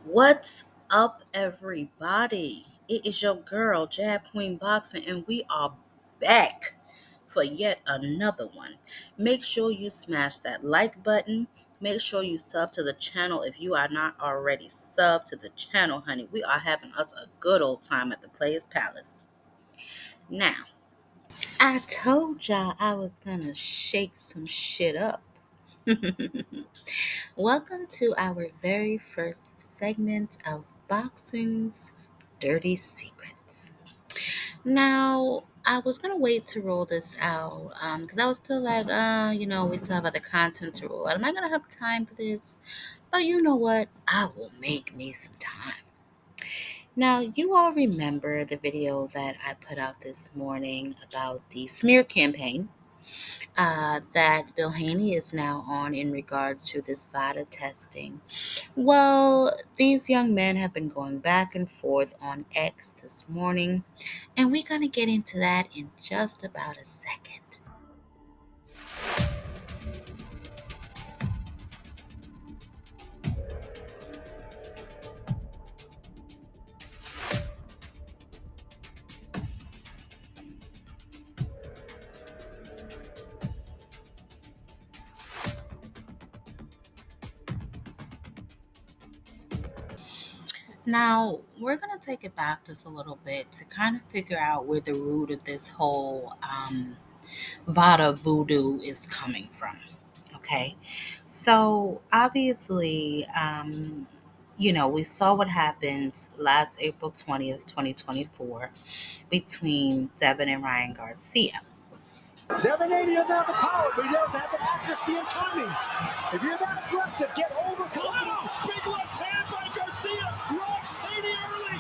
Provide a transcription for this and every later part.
What's up, everybody? It is your girl, Jab Queen Boxing, and we are back for yet another one. Make sure you smash that like button. Make sure you sub to the channel if you are not already sub to the channel, honey. We are having us a good old time at the Players Palace. Now, I told y'all I was gonna shake some shit up. Welcome to our very first segment of Boxing's Dirty Secrets. Now, I was going to wait to roll this out because I was still like, we still have other content to roll out. Am I going to have time for this? But you know what? I will make me some time. Now, you all remember the video that I put out this morning about the smear campaign that Bill Haney is now on in regards to this VADA testing. Well, these young men have been going back and forth on X this morning, and we're going to get into that in just about a second. Now, we're going to take it back just a little bit to kind of figure out where the root of this whole VADA voodoo is coming from. Okay. So, obviously, we saw what happened last April 20th, 2024, between Devin and Ryan Garcia. Devin Haney doesn't have the power, but he does have the accuracy and timing. If you're that aggressive, get overconfident. Big left hand by Garcia. Rocks Haney early.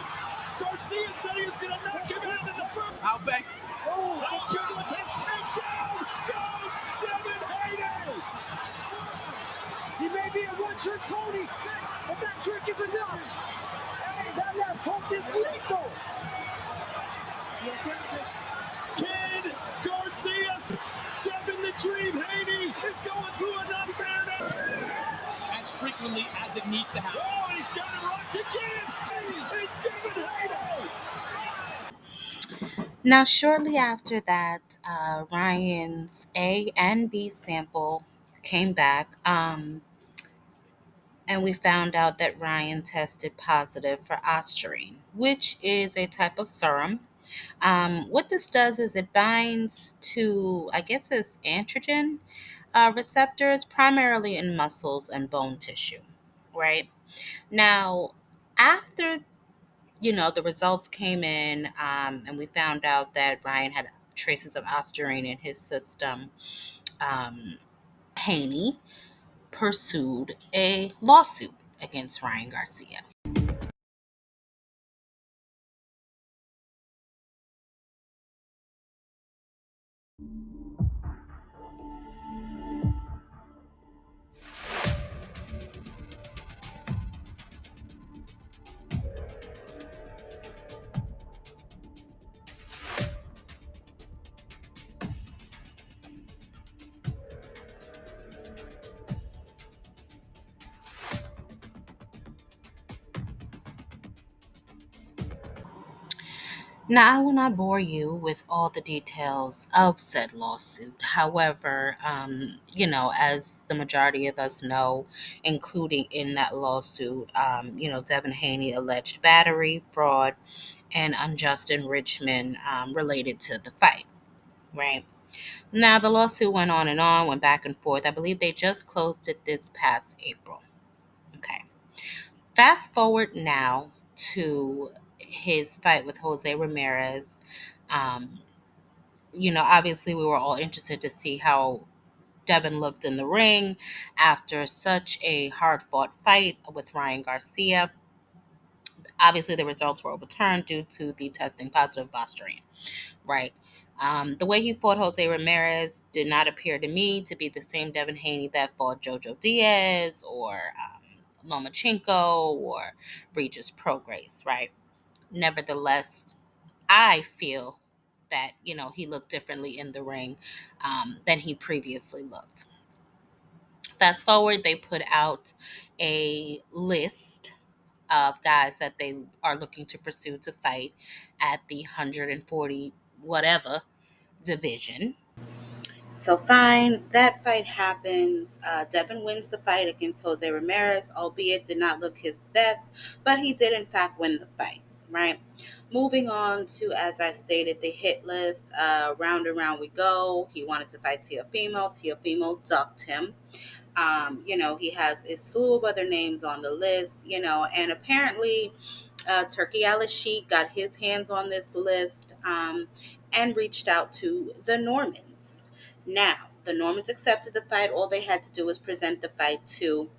Garcia said he was going to knock him out in the first. Out back. Oh, shoulder attack. And down goes Devin Haney. He may be a one-trick pony, but that trick is enough. Hey, that left hook is lethal. Kid Garcia. Devin the Dream Haney is going to a nightmare. As frequently as it needs to happen. Oh, he's got it rocked again. It's Devin Haney. Now, shortly after that, Ryan's A and B sample came back, and we found out that Ryan tested positive for ostarine, which is a type of serum. What this does is it binds to, I guess it's androgen receptors, primarily in muscles and bone tissue, right? Now, after the results came in, and we found out that Ryan had traces of ostarine in his system, Haney pursued a lawsuit against Ryan Garcia. Now, I will not bore you with all the details of said lawsuit. However, as the majority of us know, including in that lawsuit, Devin Haney alleged battery, fraud, and unjust enrichment related to the fight, right? Now, the lawsuit went on, went back and forth. I believe they just closed it this past April. Okay. Fast forward now to his fight with Jose Ramirez. Um, obviously we were all interested to see how Devin looked in the ring after such a hard fought fight with Ryan Garcia. Obviously, the results were overturned due to the testing positive ostarine, right? The way he fought Jose Ramirez did not appear to me to be the same Devin Haney that fought Jojo Diaz or Lomachenko or Regis Prograis, right? Nevertheless, I feel that, he looked differently in the ring than he previously looked. Fast forward, they put out a list of guys that they are looking to pursue to fight at the 140 whatever division. So fine, that fight happens. Devin wins the fight against Jose Ramirez, albeit did not look his best, but he did in fact win the fight, right? Moving on to, as I stated, the hit list. Round and round we go. He wanted to fight Teofimo. Teofimo ducked him. He has a slew of other names on the list, and apparently Turkey Al Sheik got his hands on this list and reached out to the Normans. Now, the Normans accepted the fight. All they had to do was present the fight to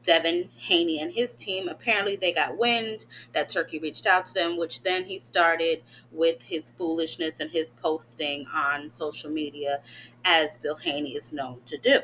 Devin Haney and his team. Apparently, they got wind that Turkey reached out to them, which then he started with his foolishness and his posting on social media, as Bill Haney is known to do.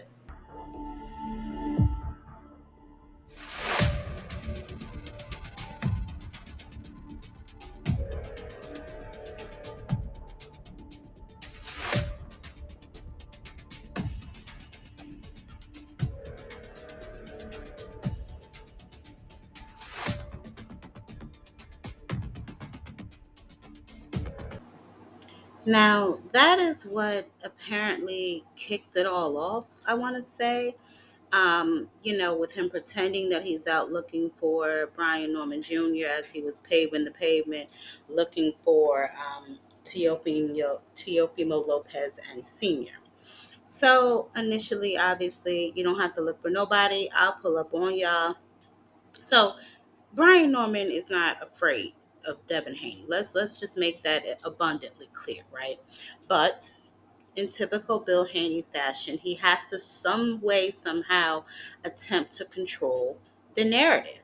Now, that is what apparently kicked it all off, I want to say. With him pretending that he's out looking for Brian Norman Jr. as he was paving the pavement, looking for Teofimo Lopez and Sr. So initially, obviously, you don't have to look for nobody. I'll pull up on y'all. So Brian Norman is not afraid of Devin Haney. Let's just make that abundantly clear, right? But in typical Bill Haney fashion, he has to some way, somehow attempt to control the narrative.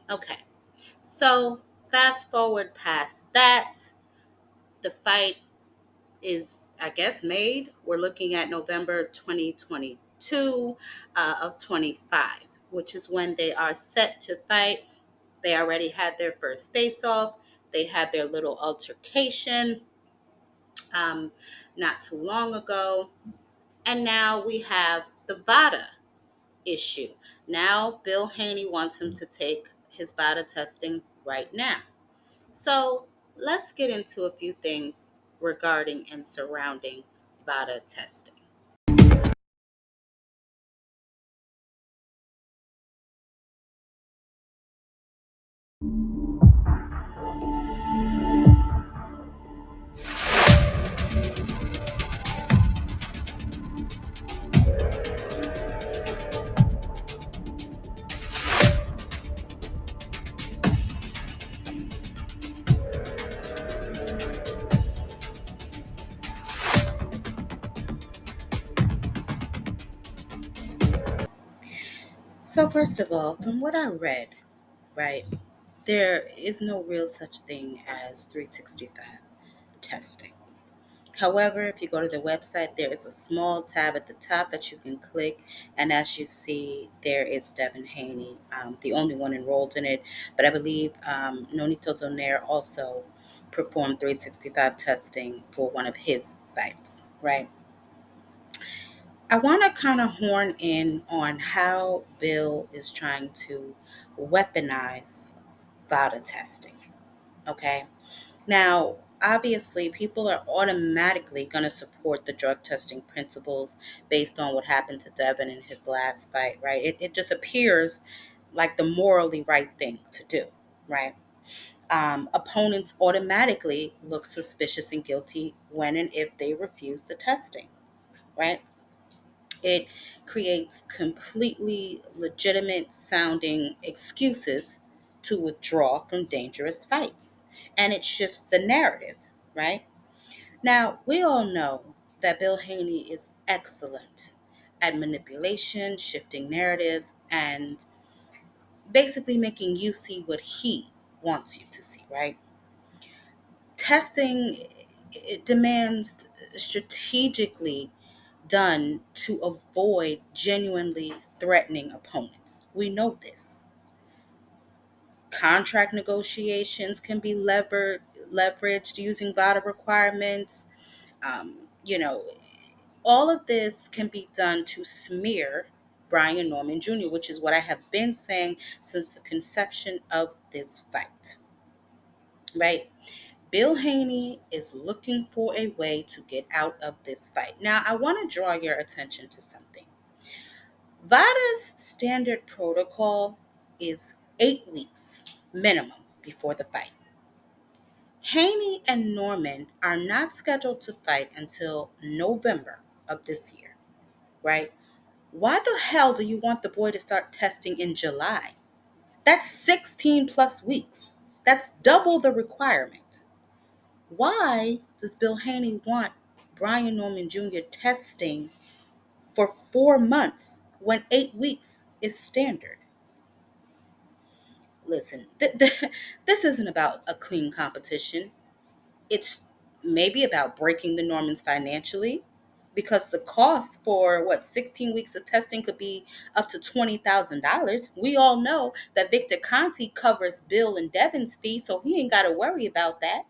Okay, so fast forward past that, the fight is, I guess, made. We're looking at November 2022 of 25, which is when they are set to fight. They already had their first face off. They had their little altercation um, not too long ago. And now we have the VADA issue. Now Bill Haney wants him to take his VADA testing right now. So let's get into a few things regarding and surrounding VADA testing. So first of all, from what I read, right, there is no real such thing as 365 testing. However, if you go to the website, there is a small tab at the top that you can click. And as you see, there is Devin Haney, the only one enrolled in it. But I believe Nonito Donaire also performed 365 testing for one of his fights, right? I want to kind of horn in on how Bill is trying to weaponize VADA testing, okay? Now, obviously, people are automatically going to support the drug testing principles based on what happened to Devin in his last fight, right? It just appears like the morally right thing to do, right? Opponents automatically look suspicious and guilty when and if they refuse the testing, right? It creates completely legitimate sounding excuses to withdraw from dangerous fights. And it shifts the narrative, right? Now, we all know that Bill Haney is excellent at manipulation, shifting narratives, and basically making you see what he wants you to see, right? Testing, it demands strategically done to avoid genuinely threatening opponents. We know this. Contract negotiations can be leveraged using VADA requirements. You know, all of this can be done to smear Brian Norman Jr., which is what I have been saying since the conception of this fight. Right? Bill Haney is looking for a way to get out of this fight. Now, I want to draw your attention to something. VADA's standard protocol is 8 weeks minimum before the fight. Haney and Norman are not scheduled to fight until November of this year, right? Why the hell do you want the boy to start testing in July? That's 16 plus weeks. That's double the requirement. Why does Bill Haney want Brian Norman Jr. testing for 4 months when 8 weeks is standard? Listen, this isn't about a clean competition. It's maybe about breaking the Normans financially, because the cost for 16 weeks of testing could be up to $20,000. We all know that Victor Conti covers Bill and Devin's fees, so he ain't got to worry about that.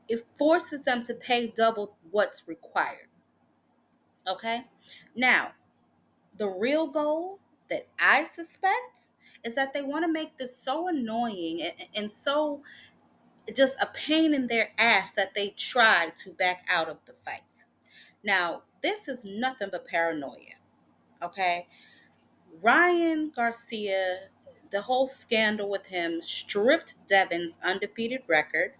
It forces them to pay double what's required. Okay? Now, the real goal that I suspect is that they want to make this so annoying and so just a pain in their ass that they try to back out of the fight. Now, this is nothing but paranoia. Okay? Ryan Garcia, the whole scandal with him stripped Devin's undefeated record.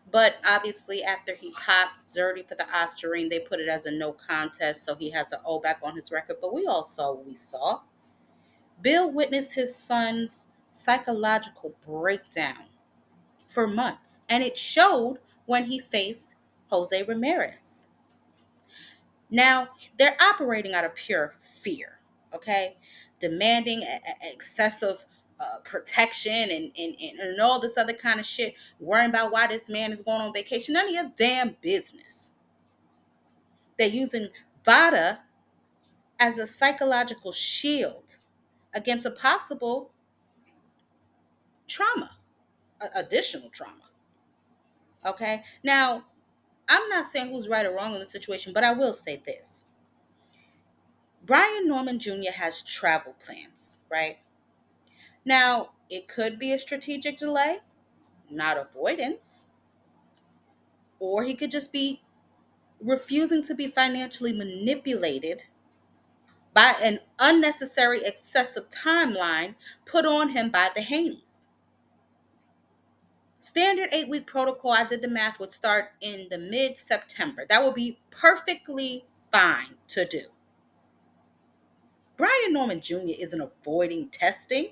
But obviously, after he popped dirty for the Oscarine, they put it as a no contest, so he has an O back on his record. But we all saw what we saw. Bill witnessed his son's psychological breakdown for months, and it showed when he faced Jose Ramirez. Now, they're operating out of pure fear, okay? Demanding excessive protection and all this other kind of shit, worrying about why this man is going on vacation. None of your damn business. They're using VADA as a psychological shield against a possible trauma, additional trauma, okay? Now, I'm not saying who's right or wrong in the situation, but I will say this. Brian Norman Jr. has travel plans, right? Now, it could be a strategic delay, not avoidance, or he could just be refusing to be financially manipulated by an unnecessary excessive timeline put on him by the Haneys. Standard 8-week protocol, I did the math, would start in the mid-September. That would be perfectly fine to do. Brian Norman Jr. isn't avoiding testing.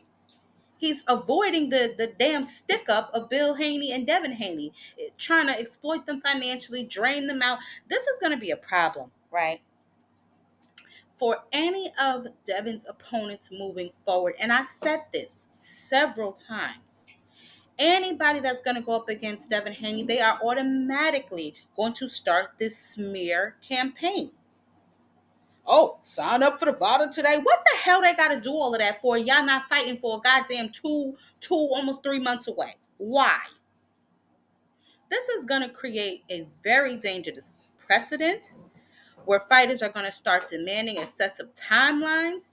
He's avoiding the damn stick up of Bill Haney and Devin Haney, trying to exploit them financially, drain them out. This is going to be a problem, right? For any of Devin's opponents moving forward, and I said this several times, anybody that's going to go up against Devin Haney, they are automatically going to start this smear campaign. Oh, sign up for the VADA today. What the hell they got to do all of that for? Y'all not fighting for a goddamn two, almost 3 months away. Why? This is going to create a very dangerous precedent where fighters are going to start demanding excessive timelines.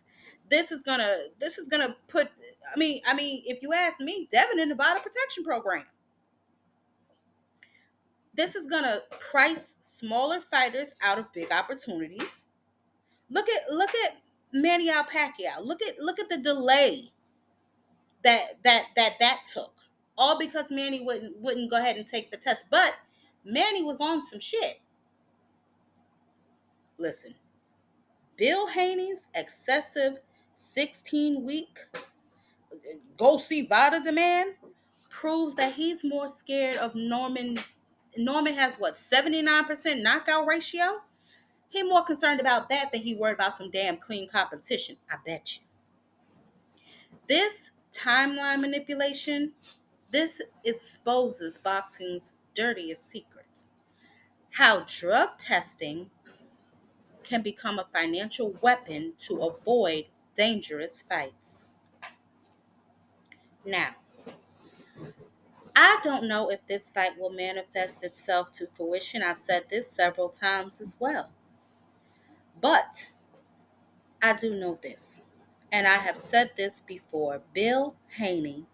This is gonna put. I mean, if you ask me, Devin in the VADA protection program. This is gonna price smaller fighters out of big opportunities. Look at Manny Pacquiao. Look at the delay that took. All because Manny wouldn't go ahead and take the test. But Manny was on some shit. Listen, Bill Haney's excessive 16-week go see VADA demand proves that he's more scared of Norman. Norman has 79% knockout ratio? He more concerned about that than he worried about some damn clean competition. I bet you. This timeline manipulation, this exposes boxing's dirtiest secret. How drug testing can become a financial weapon to avoid dangerous fights. Now, I don't know if this fight will manifest itself to fruition. I've said this several times as well. But I do know this, and I have said this before. Bill Haney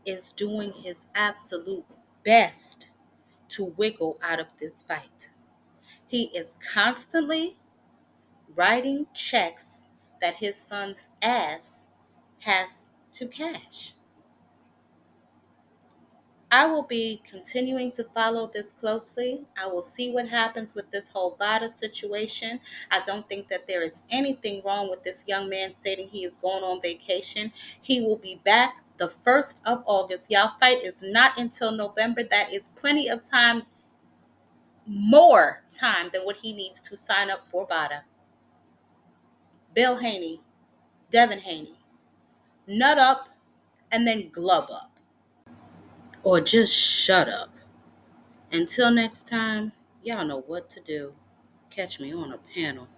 is doing his absolute best to wiggle out of this fight. He is constantly writing checks that his son's ass has to cash. I will be continuing to follow this closely. I will see what happens with this whole VADA situation. I don't think that there is anything wrong with this young man stating he is going on vacation. He will be back the 1st of August. Y'all, fight is not until November. That is plenty of time, more time than what he needs to sign up for VADA. Bill Haney, Devin Haney, nut up and then glove up. Or just shut up. Until next time, y'all know what to do. Catch me on a panel.